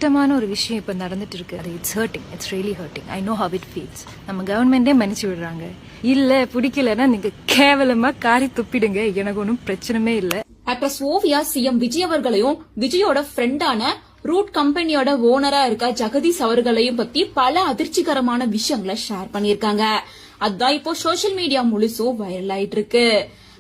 கஷ்டமான ஒரு விஷயம் இப்ப நடந்துட்டு இருக்கு. அது it's hurting, it's really hurting. I know how it feels. நம்ம கவர்மெண்டே மன்னிச்சு விடுறாங்க. இல்ல பிடிக்கலன்னா நீங்க கேவலமா காரி துப்பிடுங்க, எனக்கு ஒன்னும் பிரச்சனையே இல்ல. ஆக்ட்ரஸ் ஓவியா சிஎம் விஜய் அவர்களையும் விஜயோட ஃப்ரெண்டான ரூட் கம்பெனியோட ஓனரா இருக்க ஜெகதீஷ் அவர்களையும் பத்தி பல அதிர்ச்சிகரமான விஷயங்களை ஷேர் பண்ணிருக்காங்க. அதான் இப்போ சோசியல் மீடியா முழுசும் வைரல் ஆயிட்டு இருக்கு.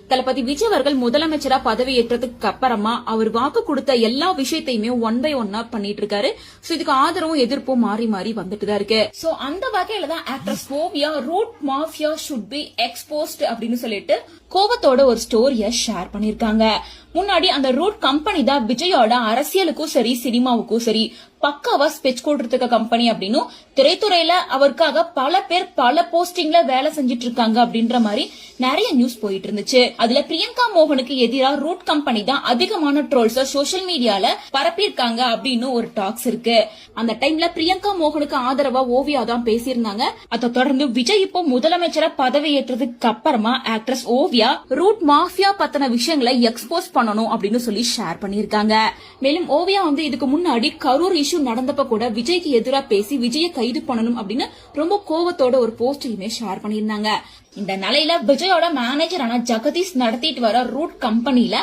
தளபதி விஜய் அவர்கள் முதலமைச்சரா பதவி ஏற்றதுக்கு அப்புறமா அவர் வாக்கு கொடுத்த எல்லா விஷயத்தையுமே ஒன் பை ஒன்னா பண்ணிட்டு இருக்காரு. சோ இதுக்கு ஆதரவும் எதிர்ப்பும் மாறி மாறி வந்துட்டு தான் இருக்கு. சோ அந்த வகையில தான் actress Oviya root mafia should be exposed அப்படின்னு சொல்லிட்டு கோவத்தோட ஒரு ஸ்டோரிய ஷேர் பண்ணிருக்காங்க. முன்னாடி அந்த ரூட் கம்பெனி தான் விஜயோட அரசியலுக்கும் சரி சினிமாவுக்கும் சரி பக்காவா ஸ்பெச் கொடுத்துருக்க கம்பெனி அப்படின்னு திரைத்துறையில அவருக்காக பல பேர் பல போஸ்டிங்ல வேலை செஞ்சிட்டு இருக்காங்க அப்படின்ற மாதிரி நிறைய நியூஸ் போயிட்டு இருந்துச்சு. அதுல பிரியங்கா மோகனுக்கு எதிராக ரூட் கம்பெனி தான் அதிகமான ட்ரோல்ஸ் சோசியல் மீடியால பரப்பியிருக்காங்க அப்படின்னு ஒரு டாக்ஸ் இருக்கு. அந்த டைம்ல பிரியங்கா மோகனுக்கு ஆதரவா ஓவியா தான் பேசியிருந்தாங்க. அதை தொடர்ந்து விஜய் இப்போ முதலமைச்சரா பதவி ஏற்றதுக்கு அப்புறமா ஆக்ட்ரஸ் ஓவியா ரூட் மாஃபியா பத்தின விஷயங்களை எக்ஸ்போஸ் பண்ணணும் அப்படின்னு சொல்லி ஷேர் பண்ணிருக்காங்க. மேலும் ஓவியா இதுக்கு முன்னாடி கரூர் இஷ்யூ நடந்தப்ப கூட விஜய்க்கு எதிராக பேசி விஜயை கைது பண்ணணும் அப்படின்னு ரொம்ப கோவத்தோட ஒரு போஸ்டையுமே ஷேர் பண்ணிருந்தாங்க. இந்த நிலையில விஜயோட மேனேஜரான ஜெகதீஷ் நடத்திட்டு வர ரூட் கம்பெனில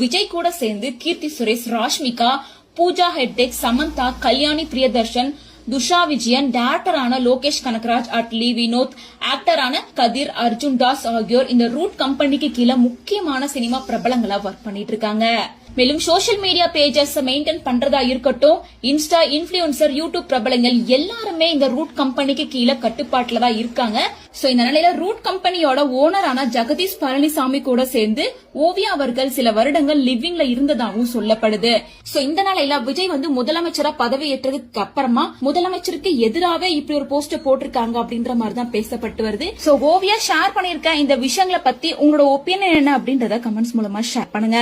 விஜய் கூட சேர்ந்து கீர்த்தி சுரேஷ், ராஷ்மிகா, பூஜா ஹெக்டே, சமந்தா, கல்யாணி பிரியதர்ஷன், துஷா விஜயன், டைரக்டரான லோகேஷ் கனகராஜ், அட்லி வினோத், ஆக்டரான கதிர், அர்ஜுன் தாஸ் ஆகியோர் இந்த ரூட் கம்பெனிக்கு கீழே முக்கியமான சினிமா பிரபலங்களா ஒர்க் பண்ணிட்டு இருக்காங்க. மேலும் சோசியல் மீடியா பேஜஸ் மெயின்டைன் பண்றதா இருக்கட்டும், இன்ஸ்டா இன்ஃபுளுசர், யூடியூப் பிரபலங்கள் எல்லாருமே இந்த ரூட் கம்பெனிக்கு கீழே கட்டுப்பாட்டுல தான் இருக்காங்க. சோ இந்த நிலையில ரூட் கம்பெனியோட ஓனரான ஜெகதீஷ் பழனிசாமி கூட சேர்ந்து ஓவியா அவர்கள் சில வருடங்கள் லிவிங்ல இருந்ததாகவும் சொல்லப்படுது. சோ இந்த நிலையில விஜய் முதலமைச்சரா பதவி ஏற்றதுக்கு அப்புறமா முதலமைச்சருக்கு எதிராக இப்படி ஒரு போஸ்டர் போட்டிருக்காங்க அப்படின்ற மாதிரி தான் பேசப்பட்டு வருது. சோ ஓவியா ஷேர் பண்ணிருக்க இந்த விஷயங்களை பத்தி உங்களோட ஒப்பீனியன் என்ன அப்படின்றத கமெண்ட்ஸ் மூலமா ஷேர் பண்ணுங்க.